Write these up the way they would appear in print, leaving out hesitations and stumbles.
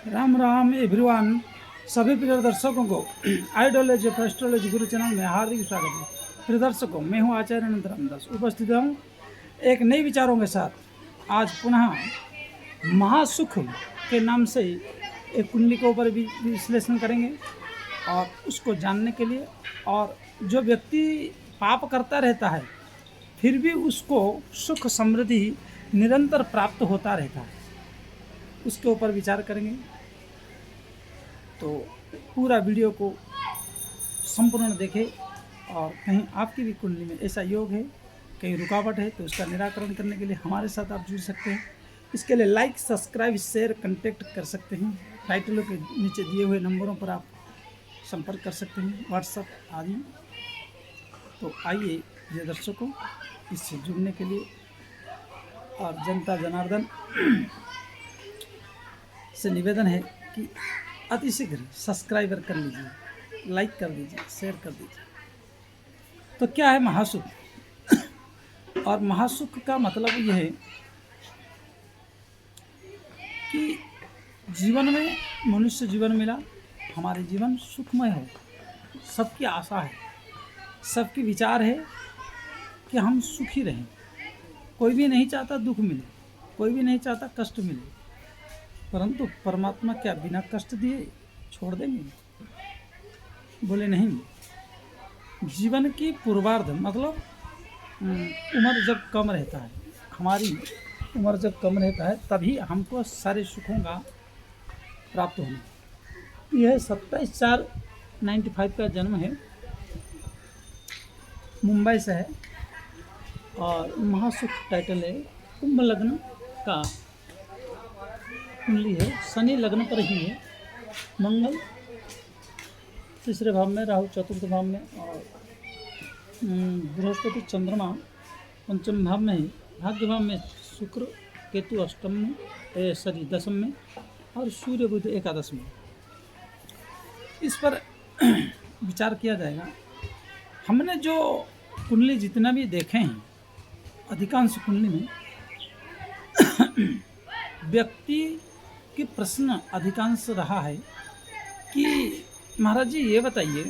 Ram Ram everyone. सभी प्रिय दर्शकों को ideology of astrology Guru channel में हार्दिक स्वागत है। प्रिय दर्शकों, मैं हूं आचार्य अनंत रामदास, उपस्थित हूं एक नई विचारों के साथ। आज पुनः महासुख के नाम से एक कुंडली के ऊपर भी विश्लेषण करेंगे और उसको जानने के लिए, और जो व्यक्ति पाप करता रहता है फिर भी उसको सुख समृद्धि निरंतर प्राप्त होता रहता है, उसके ऊपर विचार करेंगे। तो पूरा वीडियो को संपूर्ण देखें, और कहीं आपकी भी कुंडली में ऐसा योग है, कहीं रुकावट है, तो उसका निराकरण करने के लिए हमारे साथ आप जुड़ सकते हैं। इसके लिए लाइक, सब्सक्राइब, शेयर, कॉन्टेक्ट कर सकते हैं। टाइटलों के नीचे दिए हुए नंबरों पर आप संपर्क कर सकते हैं, व्हाट्सएप आदि। तो आइए ये दर्शकों, इससे जुड़ने के लिए और जनता जनार्दन से निवेदन है कि अति शीघ्र सब्सक्राइबर कर लीजिए, लाइक कर दीजिए, शेयर कर दीजिए। तो क्या है महासुख? और महासुख का मतलब यह है कि जीवन में, मनुष्य जीवन मिला, हमारे जीवन सुखमय हो। सबकी आशा है, सबकी विचार है कि हम सुखी रहें। कोई भी नहीं चाहता दुख मिले, कोई भी नहीं चाहता कष्ट मिले, परंतु परमात्मा क्या बिना कष्ट दिए छोड़ देंगे? बोले नहीं। जीवन की पूर्वार्ध मतलब उम्र जब कम रहता है, हमारी उम्र जब कम रहता है, तभी हमको सारे सुखों का प्राप्त होना। यह 27/4/95 का जन्म है, मुंबई से है, और महासुख टाइटल है। कुंभ लग्न का कुंडली है, शनि लग्न पर ही है, मंगल तीसरे भाव में, राहु चतुर्थ भाव में, और बृहस्पति चंद्रमा पंचम भाव में ही, भाग्य भाव में शुक्र केतु अष्टम में, दशम में, और सूर्य बुध एकादश में। इस पर विचार किया जाएगा। हमने जो कुंडली जितना भी देखे हैं, अधिकांश कुंडली में व्यक्ति की प्रश्न अधिकांश रहा है कि महाराज जी ये बताइए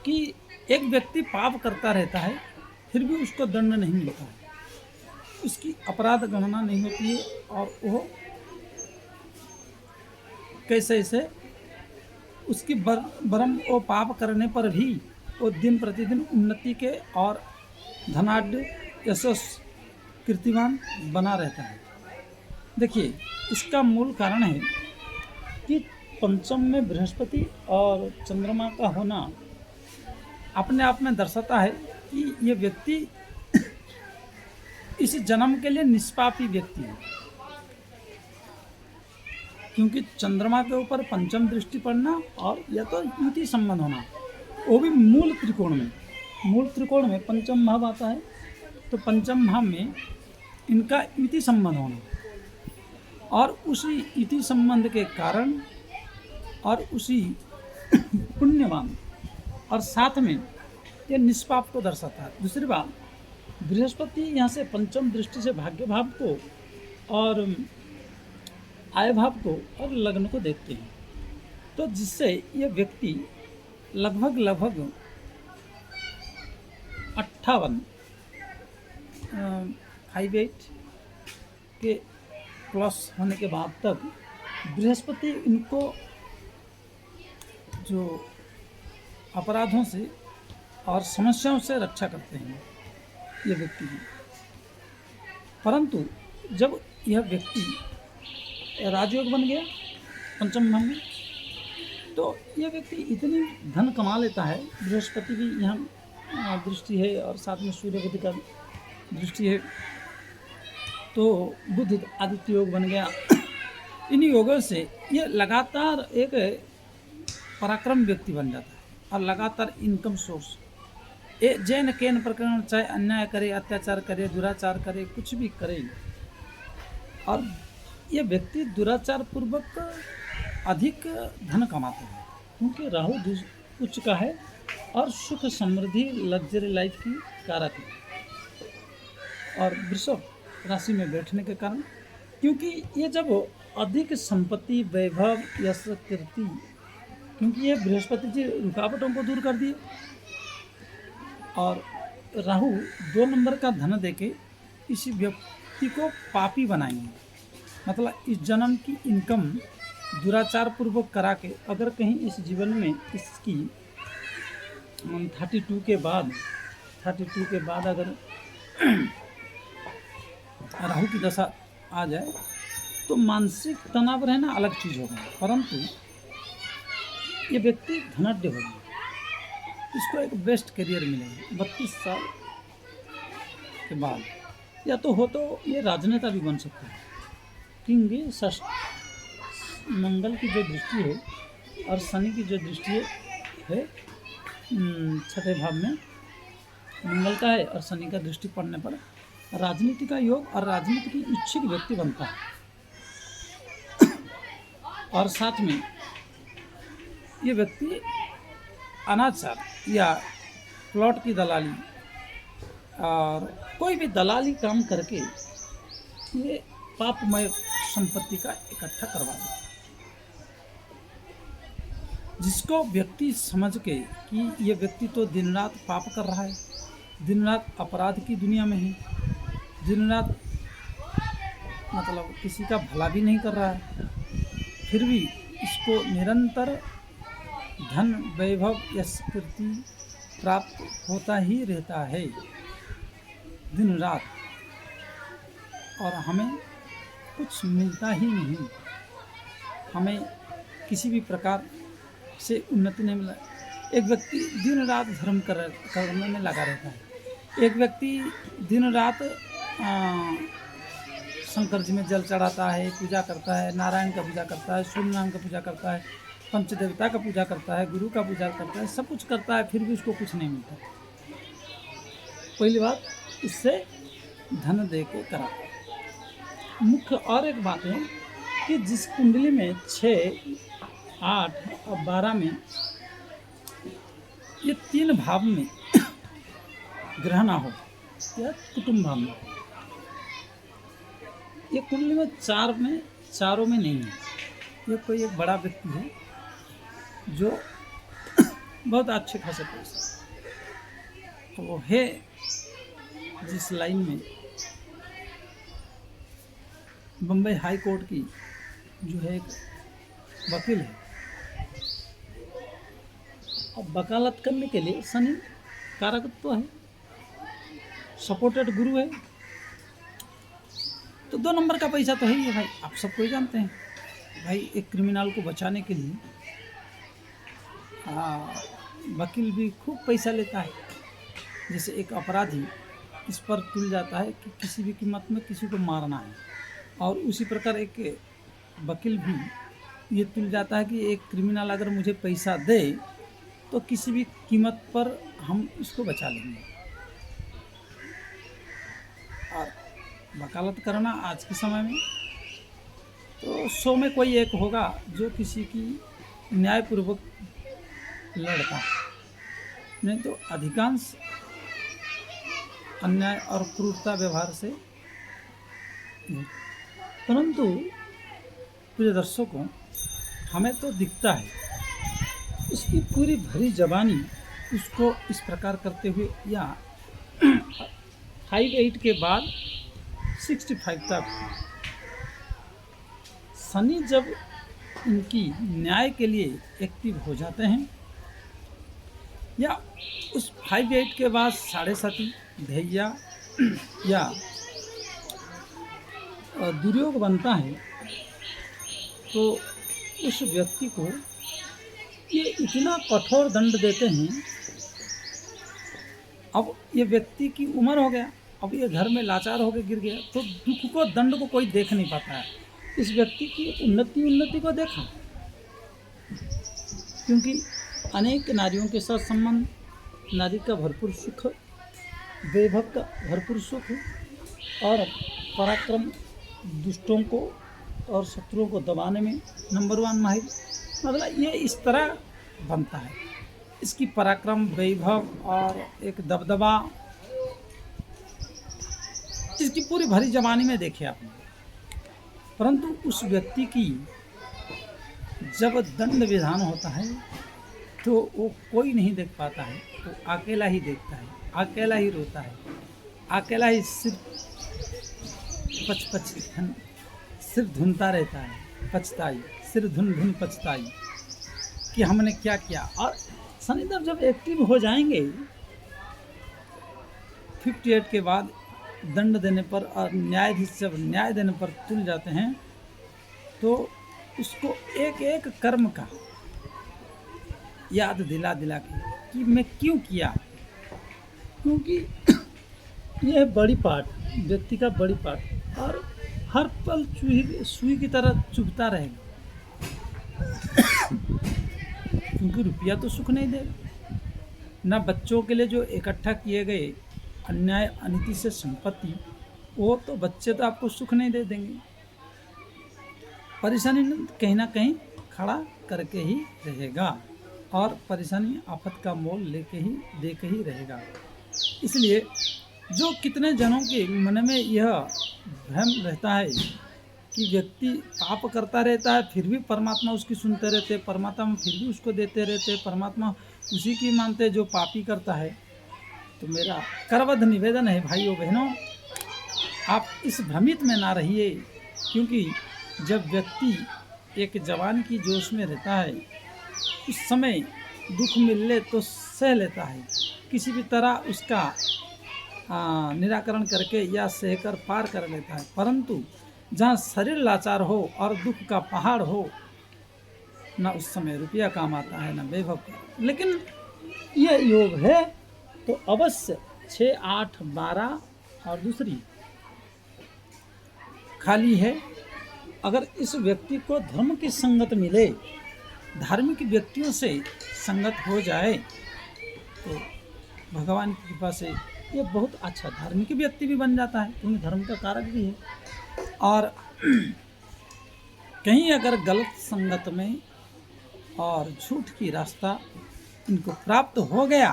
कि एक व्यक्ति पाप करता रहता है फिर भी उसको दंड नहीं मिलता है, उसकी अपराध गणना नहीं होती है, और वो कैसे ऐसे उसकी बरम वो पाप करने पर भी वो दिन प्रतिदिन उन्नति के और धनाढ़ यशस कीर्तिमान बना रहता है। देखिए, इसका मूल कारण है कि पंचम में बृहस्पति और चंद्रमा का होना अपने आप में दर्शाता है कि ये व्यक्ति इस जन्म के लिए निष्पापी व्यक्ति है, क्योंकि चंद्रमा के ऊपर पंचम दृष्टि पड़ना और या तो युति संबंध होना, वो भी मूल त्रिकोण में पंचम भाव आता है, तो पंचम भाव में इनका युति संबंध होना, और उसी इति संबंध के कारण और उसी पुण्यवान और साथ में ये निष्पाप को दर्शाता है। दूसरी बात, बृहस्पति यहाँ से पंचम दृष्टि से भाग्य भाव को और आय भाव को और लग्न को देखते हैं, तो जिससे ये व्यक्ति लगभग 58 के प्लस होने के बाद तक बृहस्पति इनको जो अपराधों से और समस्याओं से रक्षा करते हैं ये व्यक्ति की। परंतु जब यह व्यक्ति राजयोग बन गया पंचम भाव में, तो यह व्यक्ति इतनी धन कमा लेता है, बृहस्पति भी यहाँ दृष्टि है और साथ में सूर्य बुध का दृष्टि है, तो बुध आदित्य योग बन गया। इन योगों से ये लगातार एक पराक्रम व्यक्ति बन जाता है और लगातार इनकम सोर्स। ये जैन केन प्रकरण, चाहे अन्याय करे, अत्याचार करे, दुराचार करे, कुछ भी करे, और ये व्यक्ति दुराचार पूर्वक अधिक धन कमाता है, क्योंकि राहु उच्च का है और सुख समृद्धि लग्जरी लाइफ की कारक है, और वृषभ राशि में बैठने के कारण, क्योंकि ये जब अधिक संपत्ति, वैभव, यश, कीर्ति, क्योंकि ये बृहस्पति जी रुकावटों को दूर कर दिए। और राहु 2 नंबर का धन देके इस व्यक्ति को पापी बनाएंगे। मतलब इस जन्म की इनकम दुराचार पूर्वक करा के अगर कहीं इस जीवन में इसकी 32 के बाद अगर राहु की दशा आ जाए तो मानसिक तनाव रहना अलग चीज़ होगा, परंतु ये व्यक्ति धनाढ्य होगा, इसको एक बेस्ट करियर मिलेगा 32 साल के बाद। या तो हो तो ये राजनेता भी बन सकता है, क्योंकि मंगल की जो दृष्टि है और शनि की जो दृष्टि है 6ठे भाव में मंगल का है और शनि का दृष्टि पड़ने पर राजनीति का योग और राजनीति की इच्छुक व्यक्ति बनता है। और साथ में ये व्यक्ति अनाचार या प्लॉट की दलाली और कोई भी दलाली काम करके ये पापमय संपत्ति का इकट्ठा करवा देता है, जिसको व्यक्ति समझ के कि ये व्यक्ति तो दिन रात पाप कर रहा है, दिन रात अपराध की दुनिया में है, दिन रात मतलब किसी का भला भी नहीं कर रहा है, फिर भी इसको निरंतर धन, वैभव, यश, कीर्ति प्राप्त होता ही रहता है दिन रात, और हमें कुछ मिलता ही नहीं, हमें किसी भी प्रकार से उन्नति नहीं मिला। एक व्यक्ति दिन रात धर्म करने में लगा रहता है, एक व्यक्ति दिन रात शंकर जी में जल चढ़ाता है, पूजा करता है, नारायण का पूजा करता है, सूर्यनारायण का पूजा करता है, पंचदेवता का पूजा करता है, गुरु का पूजा करता है, सब कुछ करता है, फिर भी उसको कुछ नहीं मिलता। पहली बात, इससे धन दे के करा। मुख्य और एक बात है कि जिस कुंडली में 6, 8 और 12 में ये 3 भाव में ग्रह ना हो या कुटुंब भाव में, ये कुंडली में चारों में नहीं है। ये कोई एक बड़ा व्यक्ति है जो बहुत अच्छे खासे पैसे, तो वो है जिस लाइन में बम्बई हाई कोर्ट की जो है एक वकील है, और वकालत करने के लिए शनि कारकत्व है, सपोर्टेड गुरु है, तो 2 नंबर का पैसा तो है ही है भाई। आप सबको ही जानते हैं भाई, एक क्रिमिनल को बचाने के लिए वकील भी खूब पैसा लेता है। जैसे एक अपराधी इस पर तुल जाता है कि किसी भी कीमत में किसी को मारना है, और उसी प्रकार एक वकील भी ये तुल जाता है कि एक क्रिमिनल अगर मुझे पैसा दे तो किसी भी कीमत पर हम इसको बचा लेंगे। और वकालत करना आज के समय में तो 100 में कोई एक होगा जो किसी की न्यायपूर्वक लड़ता है, नहीं तो अधिकांश अन्याय और क्रूरता व्यवहार से। परंतु प्रिय दर्शकों, हमें तो दिखता है उसकी पूरी भरी जवानी उसको इस प्रकार करते हुए, या 58 के बाद 65 तक शनि जब इनकी न्याय के लिए एक्टिव हो जाते हैं, या उस 58 के बाद 7.5 धैर्य या दुर्योग बनता है, तो उस व्यक्ति को ये इतना कठोर दंड देते हैं। अब ये व्यक्ति की उम्र हो गया, अब ये घर में लाचार होकर गिर गया, तो दुख को, दंड को कोई देख नहीं पाता है। इस व्यक्ति की उन्नति को देखा, क्योंकि अनेक नारियों के साथ संबंध, नारी का भरपूर सुख, वैभव का भरपूर सुख और पराक्रम, दुष्टों को और शत्रुओं को दबाने में नंबर 1 माहिर। मतलब ये इस तरह बनता है, इसकी पराक्रम, वैभव और एक दबदबा, इसकी पूरी भरी जवानी में देखिए आपने। परंतु उस व्यक्ति की जब दंड विधान होता है तो वो कोई नहीं देख पाता है, वो अकेला ही देखता है, अकेला ही रोता है, अकेला ही सिर धुनता रहता है, पछताई, सिर धुन धुन पछताई कि हमने क्या किया। और शनिदेव जब एक्टिव हो जाएंगे 58 के बाद दंड देने पर और न्यायाधीश जब न्याय देने पर तुल जाते हैं तो उसको एक एक कर्म का याद दिला दिला के कि मैं क्यों किया, क्योंकि यह बड़ी पार्ट व्यक्ति का बड़ी पार्ट और हर पल सुई की तरह चुभता रहेगा, क्योंकि रुपया तो सुख नहीं देगा। ना बच्चों के लिए जो इकट्ठा किए गए अन्याय अनीति से संपत्ति, वो तो बच्चे तो आपको सुख नहीं दे देंगे, परेशानी कहीं ना कहीं खड़ा करके ही रहेगा और परेशानी आफत का मोल लेके ही दे के ही रहेगा। इसलिए जो कितने जनों के मन में यह भ्रम रहता है कि व्यक्ति पाप करता रहता है फिर भी परमात्मा उसकी सुनते रहते, परमात्मा फिर भी उसको देते रहते, परमात्मा उसी की मानते जो पापी करता है, तो मेरा करबद्ध निवेदन है भाइयों बहनों, आप इस भ्रमित में ना रहिए। क्योंकि जब व्यक्ति एक जवान की जोश में रहता है उस समय दुख मिलने तो सह लेता है, किसी भी तरह उसका निराकरण करके या सहकर पार कर लेता है। परंतु जहाँ शरीर लाचार हो और दुख का पहाड़ हो, ना उस समय रुपया काम आता है ना वैभव का। लेकिन यह योग है तो अवश्य 6, 8, 12 और दूसरी खाली है। अगर इस व्यक्ति को धर्म की संगत मिले, धार्मिक व्यक्तियों से संगत हो जाए तो भगवान की कृपा से ये बहुत अच्छा धार्मिक व्यक्ति भी बन जाता है, क्योंकि धर्म का कारक भी है। और कहीं अगर गलत संगत में और झूठ की रास्ता इनको प्राप्त हो गया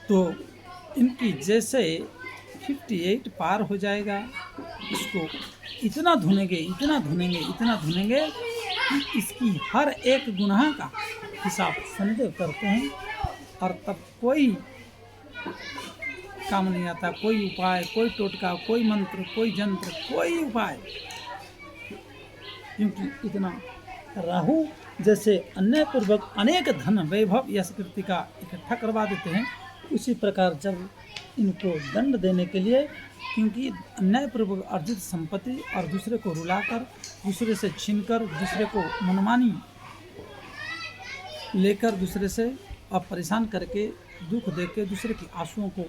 तो इनकी जैसे 58 पार हो जाएगा, इसको इतना धुनेंगे इतना धुनेंगे इतना धुनेंगे कि इसकी हर एक गुनाह का हिसाब शनिदेव करते हैं और तब कोई काम नहीं आता, कोई उपाय, कोई टोटका, कोई मंत्र, कोई जंत्र, कोई उपाय, क्योंकि इतना राहु जैसे अन्यायपूर्वक अनेक धन वैभव यश कीर्ति का इकट्ठा करवा देते हैं, उसी प्रकार जब इनको दंड देने के लिए, क्योंकि अन्यायपूर्वक अर्जित संपत्ति और दूसरे को रुलाकर, दूसरे से छीनकर, दूसरे को मनमानी लेकर, दूसरे से अब परेशान करके, दुख देकर, दूसरे के आंसुओं को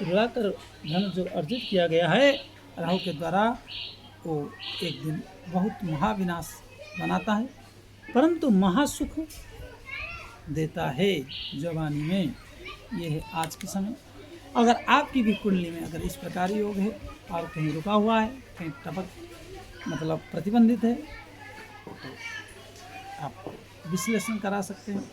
रुलाकर धन जो अर्जित किया गया है राहु के द्वारा, वो एक दिन बहुत महाविनाश बनाता है, परंतु महासुख देता है जवानी में। ये है आज के समय। अगर आपकी भी कुंडली में अगर इस प्रकार योग है और कहीं रुका हुआ है, कहीं टपक मतलब प्रतिबंधित है, तो आप विश्लेषण करा सकते हैं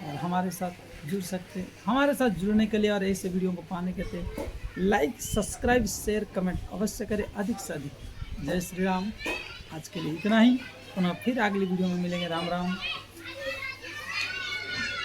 और हमारे साथ जुड़ सकते हैं। हमारे साथ जुड़ने के लिए और ऐसे वीडियो को पाने के लिए लाइक, सब्सक्राइब, शेयर, कमेंट अवश्य करें अधिक से अधिक। जय श्री राम। आज के लिए इतना ही, पुनः फिर अगली वीडियो में मिलेंगे। राम राम।